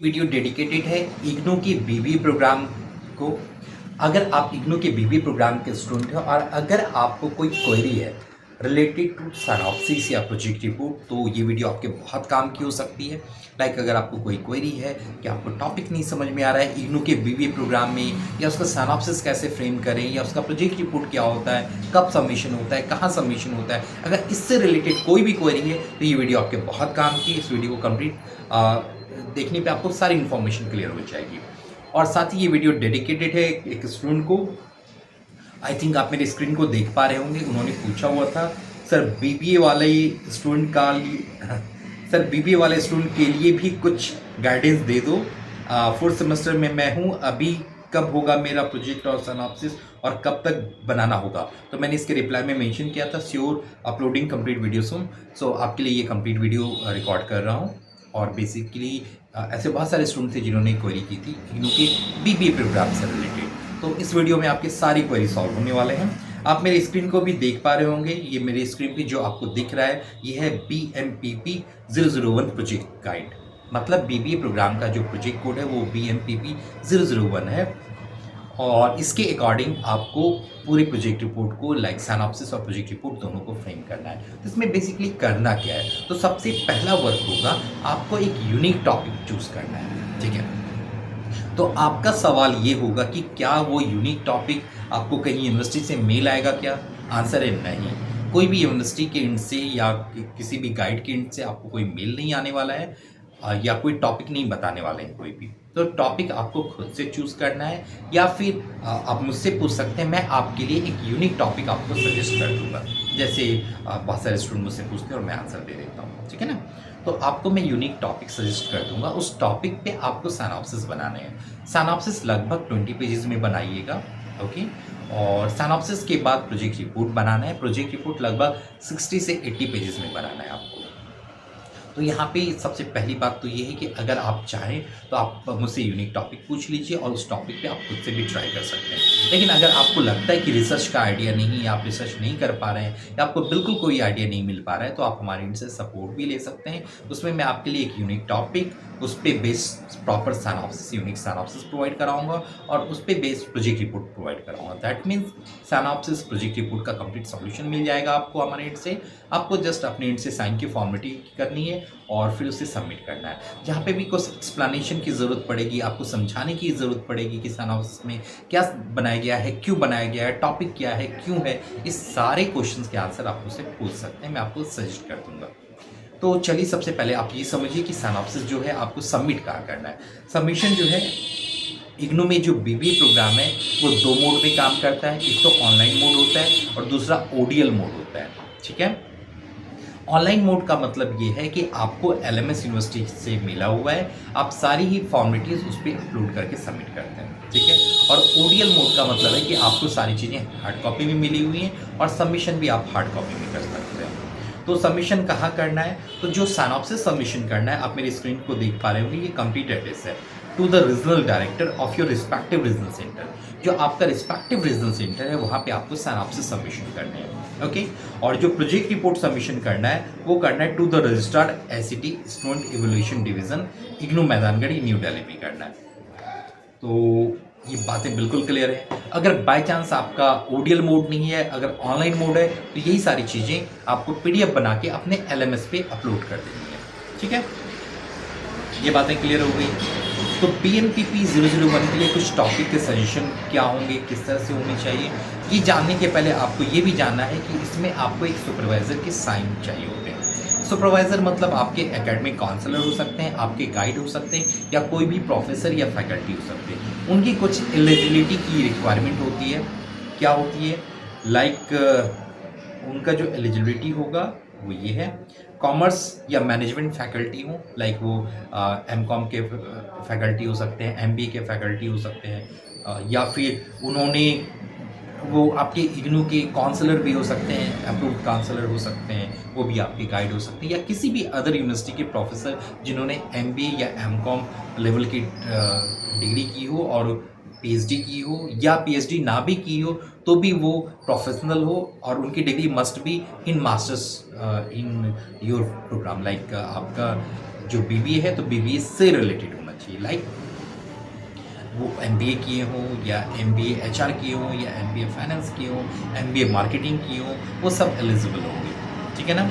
Video dedicated है इग्नू के BBA programme को। अगर आप इग्नू के बीबीए प्रोग्राम के स्टूडेंट हैं और अगर आपको कोई क्वेरी है रिलेटेड टू सिनॉप्सिस या प्रोजेक्ट रिपोर्ट, तो ये वीडियो आपके बहुत काम की हो सकती है। लाइक अगर आपको कोई क्वेरी है कि आपको टॉपिक नहीं समझ में आ रहा है इग्नू के बीबीए प्रोग्राम में, या उसका सिनॉप्सिस कैसे फ्रेम करें, या उसका प्रोजेक्ट रिपोर्ट क्या होता है, कब सबमिशन होता है, कहाँ सबमिशन होता है, अगर इससे रिलेटेड कोई भी क्वेरी है तो ये वीडियो आपके बहुत काम की। इस वीडियो को कंप्लीट देखने पे आपको सारी इन्फॉर्मेशन क्लियर हो जाएगी। और साथ ही ये वीडियो डेडिकेटेड है एक स्टूडेंट को। आई थिंक आप मेरे स्क्रीन को देख पा रहे होंगे, उन्होंने पूछा हुआ था सर बीबीए वाले स्टूडेंट का सर बीबीए वाले स्टूडेंट के लिए भी कुछ गाइडेंस दे दो। फोर्थ सेमेस्टर में मैं हूँ, अभी कब होगा मेरा प्रोजेक्ट और सिनॉप्सिस और कब तक बनाना होगा। तो मैंने इसके रिप्लाई में मेंशन किया था sure uploading complete video soon. So आपके लिए ये कंप्लीट वीडियो रिकॉर्ड कर रहा हूँ। और बेसिकली ऐसे बहुत सारे स्टूडेंट थे जिन्होंने क्वेरी की थी इग्नू के बीबीए प्रोग्राम से रिलेटेड। तो इस वीडियो में आपके सारी क्वेरी सॉल्व होने वाले हैं। आप मेरे स्क्रीन को भी देख पा रहे होंगे, ये मेरे स्क्रीन पे जो आपको दिख रहा है ये है BMPP 001 प्रोजेक्ट गाइड। मतलब बीबीए प्रोग्राम का जो प्रोजेक्ट कोड है वो BMPP 001 है। और इसके अकॉर्डिंग आपको पूरी प्रोजेक्ट रिपोर्ट को लाइक सिनॉप्सिस और प्रोजेक्ट रिपोर्ट दोनों को फ्रेम करना है। तो इसमें बेसिकली करना क्या है, तो सबसे पहला वर्क होगा आपको एक यूनिक टॉपिक चूज करना है। ठीक है, तो आपका सवाल ये होगा कि क्या वो यूनिक टॉपिक आपको कहीं यूनिवर्सिटी से मेल आएगा क्या? आंसर है नहीं। कोई भी यूनिवर्सिटी के एंड से या किसी भी गाइड के एंड से आपको कोई मेल नहीं आने वाला है या कोई टॉपिक नहीं बताने वाले हैं कोई भी। तो टॉपिक आपको खुद से चूज करना है या फिर आप मुझसे पूछ सकते हैं, मैं आपके लिए एक यूनिक टॉपिक आपको सजेस्ट कर दूंगा। जैसे बहुत सारे स्टूडेंट मुझसे पूछते हैं और मैं आंसर दे देता हूँ, ठीक है ना। तो आपको मैं यूनिक टॉपिक सजेस्ट कर दूंगा। उस टॉपिक पे आपको सिनॉप्सिस बनाने हैं। सिनॉप्सिस लगभग 20 पेजेस में बनाइएगा, ओके। और सिनॉप्सिस के बाद प्रोजेक्ट रिपोर्ट बनाना है। प्रोजेक्ट रिपोर्ट लगभग 60 से 80 पेजेस में बनाना है आपको। तो यहाँ पे सबसे पहली बात तो ये है कि अगर आप चाहें तो आप मुझसे यूनिक टॉपिक पूछ लीजिए और उस टॉपिक पे आप खुद से भी ट्राई कर सकते हैं। लेकिन अगर आपको लगता है कि रिसर्च का आइडिया नहीं है, आप रिसर्च नहीं कर पा रहे हैं या आपको बिल्कुल कोई आइडिया नहीं मिल पा रहा है, तो आप हमारे इनसे सपोर्ट भी ले सकते हैं। उसमें मैं आपके लिए एक यूनिक टॉपिक, उस पर based proper synopsis, unique synopsis provide कराऊंगा और उस पर बेस्ड प्रोजेक्ट रिपोर्ट प्रोवाइड कराऊंगा। That means synopsis project report का कंप्लीट सॉल्यूशन मिल जाएगा आपको हमारे एंड से। आपको जस्ट अपने एंड से साइन की फॉर्मेलिटी करनी है और फिर उसे सबमिट करना है। जहाँ पे भी कुछ एक्सप्लेनेशन की ज़रूरत पड़ेगी, आपको समझाने की ज़रूरत पड़ेगी कि सिनॉप्सिस में क्या बनाया गया है, क्यों बनाया गया है, टॉपिक क्या है, क्यों है, इस सारे क्वेश्चंस के आंसर आप मुझसे पूछ सकते हैं, मैं आपको सजेस्ट कर दूंगा। तो चलिए सबसे पहले आप ये समझिए कि सिनॉप्सिस जो है आपको सबमिट कहाँ करना है। सबमिशन जो है इग्नू में जो बीबीए प्रोग्राम है वो 2 मोड में काम करता है। एक तो ऑनलाइन मोड होता है और दूसरा ओडीएल मोड होता है, ठीक है। ऑनलाइन मोड का मतलब ये है कि आपको LMS यूनिवर्सिटी से मिला हुआ है, आप सारी ही फॉर्मेलिटीज़ उस पर अपलोड करके सबमिट करते हैं, ठीक है। और ओडीएल मोड का मतलब है कि आपको सारी चीज़ें हार्ड कॉपी में मिली हुई हैं और सबमिशन भी आप हार्ड कॉपी में कर सकते हैं। तो सबमिशन कहाँ करना है, तो जो सिनॉप्सिस सबमिशन करना है, आप मेरी स्क्रीन को देख पा रहे होंगे, ये कंप्लीट एड्रेस है to the regional director of your respective regional centre. जो आपका रिस्पेक्टिव रीजनल सेंटर है वहाँ पे आपको सिनॉप्सिस सबमिशन करने हैं, ओके। और जो प्रोजेक्ट रिपोर्ट सबमिशन करना है वो करना है to the registered SCT student evaluation division IGNOU Maidangarhi New Delhi में करना है। तो ये बातें बिल्कुल क्लियर है। अगर बाय चांस आपका ओडीएल मोड नहीं है, अगर ऑनलाइन मोड है, तो यही सारी चीज़ें आपको PDF बना के अपने LMS पे अपलोड कर देनी है, ठीक है। ये बातें क्लियर हो गई। तो BMPP 001 के लिए कुछ टॉपिक के सजेशन क्या होंगे, किस तरह से होने चाहिए, ये जानने के पहले आपको ये भी जानना है कि इसमें आपको एक सुपरवाइज़र के साइन चाहिए होते हैं। सुपरवाइज़र मतलब आपके एकेडमिक काउंसलर हो सकते हैं, आपके गाइड हो सकते हैं या कोई भी प्रोफेसर या फैकल्टी हो सकते हैं। उनकी कुछ एलिजिबिलिटी की रिक्वायरमेंट होती है। क्या होती है? उनका जो एलिजिबिलिटी होगा वो ये है, कॉमर्स या मैनेजमेंट फैकल्टी हो, लाइक वो MCOM के फैकल्टी हो सकते हैं, MBA के फैकल्टी हो सकते हैं, या फिर उन्होंने वो आपके इग्नू के काउंसलर भी हो सकते हैं, अप्रूव्ड काउंसलर हो सकते हैं, वो भी आपके गाइड हो सकते हैं, या किसी भी अदर यूनिवर्सिटी के प्रोफेसर जिन्होंने MBA या MCOM लेवल की डिग्री की हो और PhD की हो, या PhD ना भी की हो तो भी वो प्रोफेशनल हो और उनकी degree must be in masters in your programme. Like आपका जो BBA है तो BBA से रिलेटेड होना चाहिए। चाहिए, लाइक वो MBA किए हों या MBA HR किए हों या MBA फाइनेंस किए हों, MBA मार्केटिंग किए हों, वो सब एलिजिबल होंगे, ठीक है ना।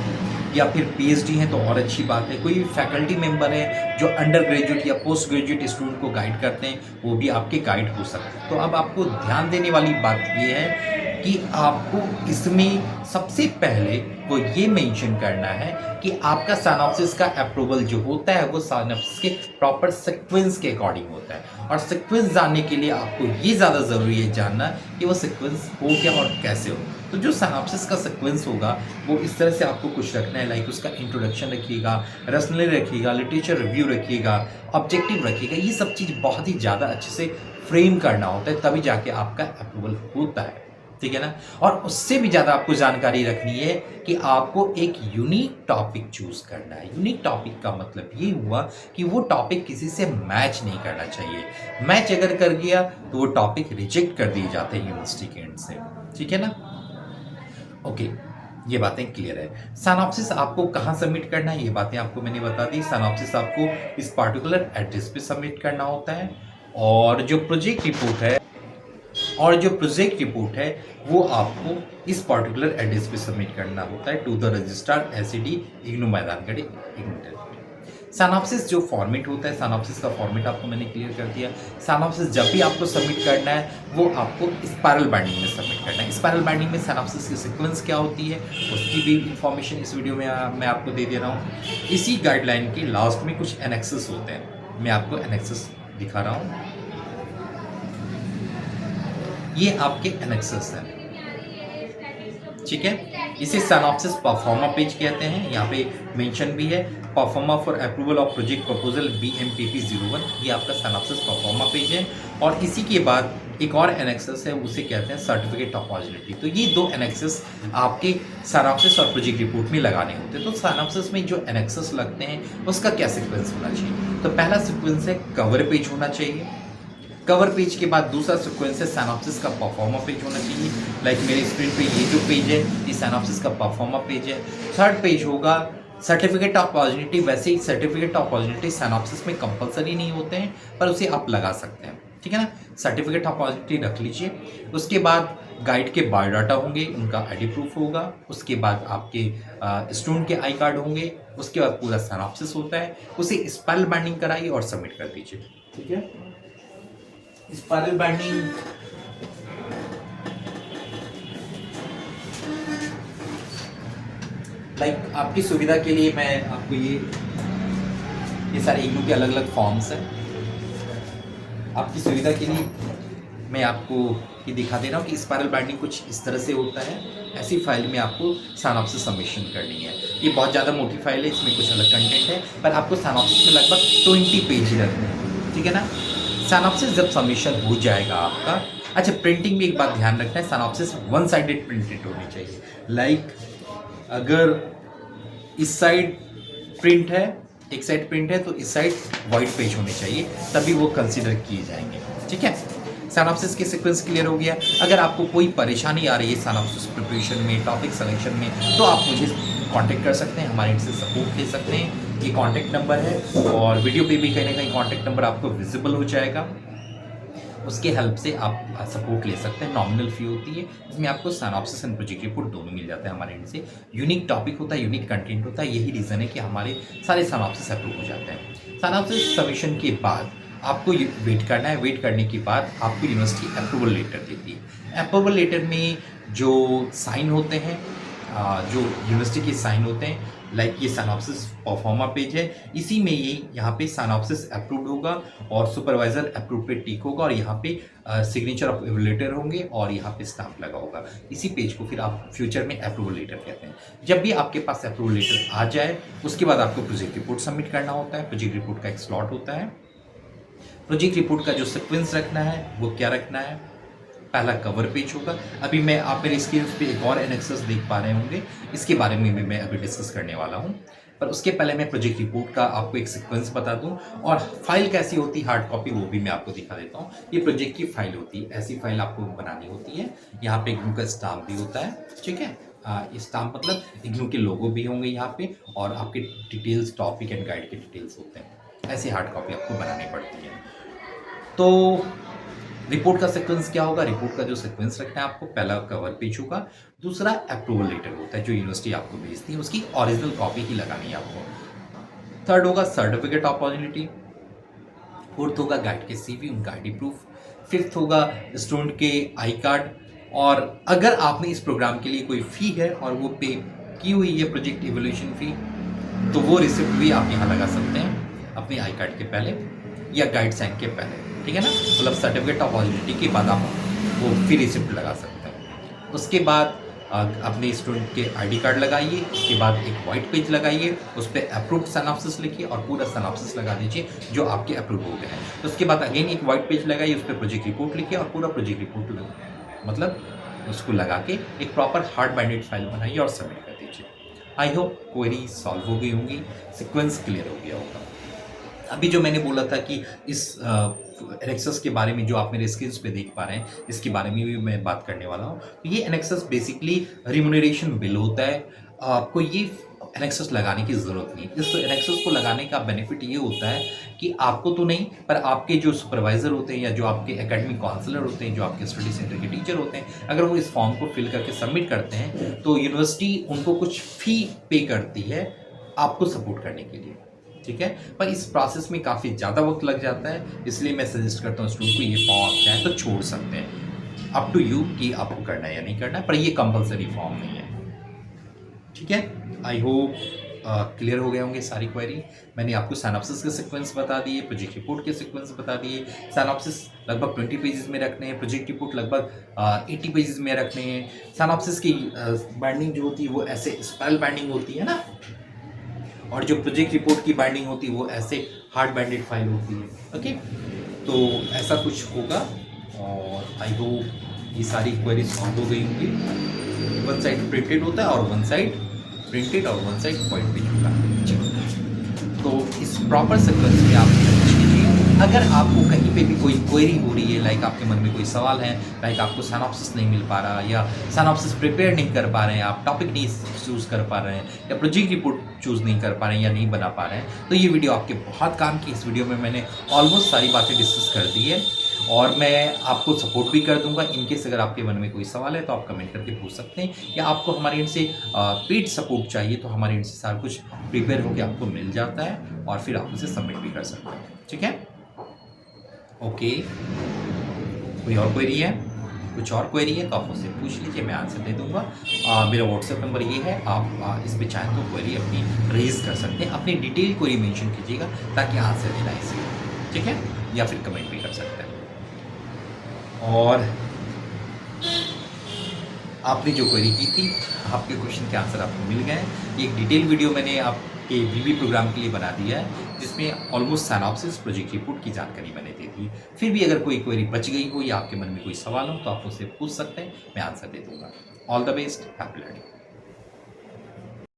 या फिर PhD हैं तो और अच्छी बात है। कोई फैकल्टी मेंबर है जो अंडर ग्रेजुएट या पोस्ट ग्रेजुएट स्टूडेंट को गाइड करते हैं, वो भी आपके गाइड हो सकते हैं। तो अब आपको ध्यान देने वाली बात ये है कि आपको इसमें सबसे पहले वो ये मेंशन करना है कि आपका सिनॉप्सिस का अप्रूवल जो होता है वो सिनॉप्सिस के प्रॉपर सीक्वेंस के अकॉर्डिंग होता है। और सीक्वेंस जानने के लिए आपको ये ज़्यादा ज़रूरी है जानना कि वो सीक्वेंस हो क्या और कैसे हो। तो जो सिनॉप्सिस का सीक्वेंस होगा वो इस तरह से आपको कुछ रखना है, लाइक उसका इंट्रोडक्शन रखिएगा, रसनली रखिएगा, लिटरेचर रिव्यू रखिएगा, ऑब्जेक्टिव रखिएगा। ये सब चीज़ बहुत ही ज़्यादा अच्छे से फ्रेम करना होता है, तभी जाके आपका अप्रूवल होता है, ठीक है ना। और उससे भी ज़्यादा आपको जानकारी रखनी है कि आपको एक यूनिक टॉपिक चूज करना है। यूनिक टॉपिक का मतलब ये हुआ कि वो टॉपिक किसी से मैच नहीं करना चाहिए। मैच अगर कर गया तो वो टॉपिक रिजेक्ट कर दिए जाते हैं यूनिवर्सिटी के एंड से, ठीक है ना। ओके, ये बातें क्लियर है। सिनॉप्सिस आपको कहाँ सबमिट करना है ये बातें आपको मैंने बता दी। सिनॉप्सिस आपको इस पार्टिकुलर एड्रेस पे सबमिट करना होता है। और जो प्रोजेक्ट रिपोर्ट है वो आपको इस पर्टिकुलर एड्रेस पे सबमिट करना होता है, to the registrar SED IGNOU Maidangarh IGNOU. Synopsis जो फॉर्मेट होता है, सिनॉप्सिस का फॉर्मेट आपको मैंने क्लियर कर दिया। सिनॉप्सिस जब भी आपको सबमिट करना है वो आपको स्पाइरल बाइंडिंग में सबमिट करना है। स्पाइरल बाइंडिंग में सिनॉप्सिस की सीक्वेंस क्या होती है उसकी भी इंफॉर्मेशन इस वीडियो में मैं आपको दे दे रहा हूँ। इसी गाइडलाइन के लास्ट में कुछ एनेक्सेस होते हैं, मैं आपको एनेक्सेस दिखा रहा हूँ। ये आपके एनेक्सेस हैं, ठीक है। इसे सिनॉप्सिस परफॉर्मा पेज कहते हैं। यहाँ पे मेंशन भी है, pro forma for approval of project proposal BMPP01। ये आपका सिनॉप्सिस परफॉर्मा पेज है। और इसी के बाद एक और एनेक्सेस है, उसे कहते हैं सर्टिफिकेट ऑफ पॉजिटिविटी। तो ये दो एनेक्सेस आपके सिनॉप्सिस और प्रोजेक्ट रिपोर्ट में लगाने होते हैं। तो सिनॉप्सिस में जो एनेक्सेस लगते हैं उसका क्या सीक्वेंस होना चाहिए। तो पहला सीक्वेंस है कवर पेज होना चाहिए। कवर पेज के बाद दूसरा सीक्वेंस है सिनॉप्सिस का परफॉर्मा पेज होना चाहिए। लाइक मेरे स्क्रीन पे ये जो पेज है ये सिनॉप्सिस का परफॉर्मा पेज है। थर्ड पेज होगा सर्टिफिकेट ऑफ पॉजिटिविटी। वैसे ही सर्टिफिकेट ऑफ पॉजिटिविटी सिनॉप्सिस में कंपलसरी नहीं होते हैं, पर उसे आप लगा सकते हैं, ठीक है ना। सर्टिफिकेट ऑफ पॉजिटिविटी रख लीजिए। उसके बाद गाइड के बायोडाटा होंगे, उनका ID प्रूफ होगा। उसके बाद आपके स्टूडेंट के आई कार्ड होंगे। उसके बाद पूरा सिनॉप्सिस होता है, उसे स्पाइरल बाइंडिंग कराइए और सबमिट कर दीजिए, ठीक है। स्पाइरल बाइंडिंग लाइक आपकी सुविधा के लिए मैं आपको ये सारे इग्नू के अलग अलग फॉर्म्स हैं। आपकी सुविधा के लिए मैं आपको ये दिखा दे रहा हूँ कि स्पाइरल बाइंडिंग कुछ इस तरह से होता है। ऐसी फाइल में आपको सिनॉप्सिस सबमिशन करनी है। ये बहुत ज़्यादा मोटी फाइल है, इसमें कुछ अलग कंटेंट है, पर आपको सिनॉप्सिस में लगभग 20 पेज ही रखने हैं, ठीक है ना। सिनॉप्सिस जब सबमिशन हो जाएगा आपका, अच्छा प्रिंटिंग में एक बात ध्यान रखना है, सिनॉप्सिस वन साइडेड प्रिंटेड होनी चाहिए। लाइक अगर इस साइड प्रिंट है, एक साइड प्रिंट है, तो इस साइड वाइट पेज होने चाहिए, तभी वो कंसीडर किए जाएंगे, ठीक है। सिनॉप्सिस के सीक्वेंस क्लियर हो गया। अगर आपको कोई परेशानी आ रही है सिनॉप्सिस प्रिपरेशन में, टॉपिक सिलेक्शन में, तो आप मुझे कांटेक्ट कर सकते हैं, हमारे इनसे सपोर्ट ले सकते हैं। ये कांटेक्ट नंबर है और वीडियो पे भी कहीं ना कहीं कांटेक्ट नंबर आपको विजिबल हो जाएगा। उसके हेल्प से आप सपोर्ट ले सकते हैं। नॉमिनल फ़ी होती है, इसमें आपको सिनॉप्सिस एंड प्रोजेक्ट रिपोर्ट दोनों मिल जाता है हमारे एंड से। यूनिक टॉपिक होता है, यूनिक कंटेंट होता है, यही रीज़न है कि हमारे सारे सिनॉप्सिस अप्रूव हो जाते हैं। सिनॉप्सिस सबमिशन के बाद आपको वेट करना है। वेट करने के बाद आपको यूनिवर्सिटी अप्रूवल लेटर देती है। अप्रूवल लेटर में जो साइन होते हैं, जो यूनिवर्सिटी के साइन होते हैं, लाइक ये सिनॉप्सिस परफॉर्मा पेज है, इसी में ये यहाँ पे सिनॉप्सिस अप्रूव्ड होगा और सुपरवाइजर अप्रूव पे टिक होगा और यहाँ पे सिग्नेचर ऑफ एवलेटर होंगे और यहाँ पे स्टैम्प लगा होगा। इसी पेज को फिर आप फ्यूचर में अप्रूवल लेटर कहते हैं। जब भी आपके पास अप्रूवल लेटर आ जाए उसके बाद आपको प्रोजेक्ट रिपोर्ट सबमिट करना होता है। प्रोजेक्ट रिपोर्ट का एक स्लॉट होता है। प्रोजेक्ट रिपोर्ट का जो सीक्वेंस रखना है वो क्या रखना है, पहला कवर पेज होगा। अभी मैं आप मेरे स्क्रीन पे एक और एनेक्सेस देख पा रहे होंगे, इसके बारे में भी मैं अभी डिस्कस करने वाला हूँ। पर उसके पहले मैं प्रोजेक्ट रिपोर्ट का आपको एक सीक्वेंस बता दूं और फाइल कैसी होती है, हार्ड कॉपी, वो भी मैं आपको दिखा देता हूँ। ये प्रोजेक्ट की फाइल होती है, ऐसी फाइल आपको बनानी होती है। यहाँ पे इग्नू का स्टाम्प भी होता है, ठीक है। स्टाम्प मतलब इग्नू के लोगो भी होंगे यहाँ पे और आपके डिटेल्स, टॉपिक एंड गाइड के डिटेल्स होते हैं। ऐसी हार्ड कॉपी आपको बनानी पड़ती है। तो रिपोर्ट का सीक्वेंस क्या होगा? रिपोर्ट का जो सीक्वेंस रखना है आपको, पहला कवर पेज होगा, दूसरा अप्रूवल लेटर होता है जो यूनिवर्सिटी आपको भेजती है, उसकी ओरिजिनल कॉपी ही लगानी है आपको। थर्ड होगा सर्टिफिकेट ऑफ ओरिजिनलिटी, फोर्थ होगा गाइड के सीवी, उनका आईडी प्रूफ, फिफ्थ होगा स्टूडेंट के आई कार्ड, और अगर आपने इस प्रोग्राम के लिए कोई फ़ी है और वो पे की हुई है प्रोजेक्ट इवोल्यूशन फ़ी, तो वो रिसिप्ट भी आप यहाँ लगा सकते हैं अपने आई कार्ड के पहले या गाइड साइन के पहले, ठीक है ना। मतलब सर्टिफिकेट ऑफ ओरिजिनलिटी के बाद आप वो फी रिसिप्ट लगा सकते हैं। उसके बाद अपने स्टूडेंट के आईडी कार्ड लगाइए, उसके बाद एक वाइट पेज लगाइए, उस पर अप्रूव्ड सिनॉप्सिस लिखिए और पूरा सिनॉप्सिस लगा दीजिए जो आपके अप्रूव हो गए हैं। उसके बाद अगेन एक वाइट पेज लगाइए, उस पर प्रोजेक्ट रिपोर्ट लिखिए और पूरा प्रोजेक्ट रिपोर्ट मतलब उसको लगा के एक प्रॉपर हार्ड बाइंडेड फाइल बनाइए और सबमिट कर दीजिए। आई होप क्वेरी सॉल्व हो गई होंगी, सीक्वेंस क्लियर हो गया होगा। अभी जो मैंने बोला था कि इस एनेक्सस के बारे में जो आप मेरे स्क्रीन पे देख पा रहे हैं, इसके बारे में भी मैं बात करने वाला हूँ। ये एनेक्सस बेसिकली रिम्यूनरेशन बिल होता है। आपको ये एनेक्सस लगाने की ज़रूरत नहीं। इस एनेक्सस को लगाने का बेनिफिट ये होता है कि आपको तो नहीं, पर आपके जो सुपरवाइज़र होते हैं या जो आपके एकेडमिक काउंसलर होते हैं, जो आपके स्टडी सेंटर के टीचर होते हैं, अगर वो इस फॉर्म को फिल करके सबमिट करते हैं तो यूनिवर्सिटी उनको कुछ फ़ी पे करती है आपको सपोर्ट करने के लिए, ठीक है। पर इस प्रोसेस में काफ़ी ज़्यादा वक्त लग जाता है, इसलिए मैं सजेस्ट करता हूँ स्टूडेंट को ये फॉर्म आप चाहें तो छोड़ सकते हैं, अप टू यू कि आपको करना है या नहीं करना है, पर ये कंपलसरी फॉर्म नहीं है, ठीक है। आई होप क्लियर हो गए होंगे सारी क्वेरी। मैंने आपको सिनॉप्सिस के सीक्वेंस बता दिए, प्रोजेक्ट रिपोर्ट के सीक्वेंस बता दिए। सिनॉप्सिस लगभग 20 पेजेस में रखने हैं, प्रोजेक्ट रिपोर्ट लगभग 80 पेजेस में रखने हैं। सिनॉप्सिस की बाइंडिंग जो होती है वो ऐसे स्पाइरल बाइंडिंग होती है ना, और जो प्रोजेक्ट रिपोर्ट की बाइंडिंग होती है वो ऐसे हार्ड बाइंडेड फाइल होती है, ओके। तो ऐसा कुछ होगा और आई होप ये सारी क्वेरी सॉल्व हो गई होंगी। वन साइड प्रिंटेड होता है और वन साइड प्रिंटेड और वन साइड व्हाइट पेज होता है। तो इस प्रॉपर सीक्वेंस में आप कीजिए। अगर आपको कहीं पे भी कोई क्वेरी हो रही है, लाइक आपके मन में कोई सवाल है, लाइक आपको सिनॉप्सिस नहीं मिल पा रहा या सिनॉप्सिस प्रिपेयर नहीं कर पा रहे हैं, आप टॉपिक नहीं चूज़ कर पा रहे हैं या प्रोजेक्ट रिपोर्ट चूज़ नहीं कर पा रहे हैं या नहीं बना पा रहे हैं, तो ये वीडियो आपके बहुत काम की। इस वीडियो में मैंने ऑलमोस्ट सारी बातें डिस्कस कर दी है और मैं आपको सपोर्ट भी कर दूंगा। इनकेस अगर आपके मन में कोई सवाल है तो आप कमेंट करके पूछ सकते हैं, या आपको हमारे एंड से पेड सपोर्ट चाहिए तो हमारे एंड से सारा कुछ प्रिपेयर होकर आपको मिल जाता है और फिर आप उसे सबमिट भी कर सकते हैं, ठीक है। ओके, कोई और क्वेरी है? कुछ और क्वेरी है तो आप मुझसे पूछ लीजिए, मैं आंसर दे दूंगा। मेरा व्हाट्सएप नंबर ये है, आप इस पे चाहें तो क्वेरी अपनी रेज कर सकते हैं, अपनी डिटेल क्वेरी मेंशन कीजिएगा ताकि आंसर देना इसी, ठीक है, या फिर कमेंट भी कर सकते हैं। और आपने जो क्वेरी की थी, आपके क्वेश्चन के आंसर आपको मिल गए। एक डिटेल वीडियो मैंने आपके वीवी प्रोग्राम के लिए बना दिया है जिसमें ऑलमोस्ट सिनॉप्सिस, प्रोजेक्ट रिपोर्ट की जानकारी मैंने दे दी। फिर भी अगर कोई क्वेरी बच गई हो या आपके मन में कोई सवाल हो तो आप उससे पूछ सकते हैं, मैं आंसर दे दूंगा। All the best, happy learning.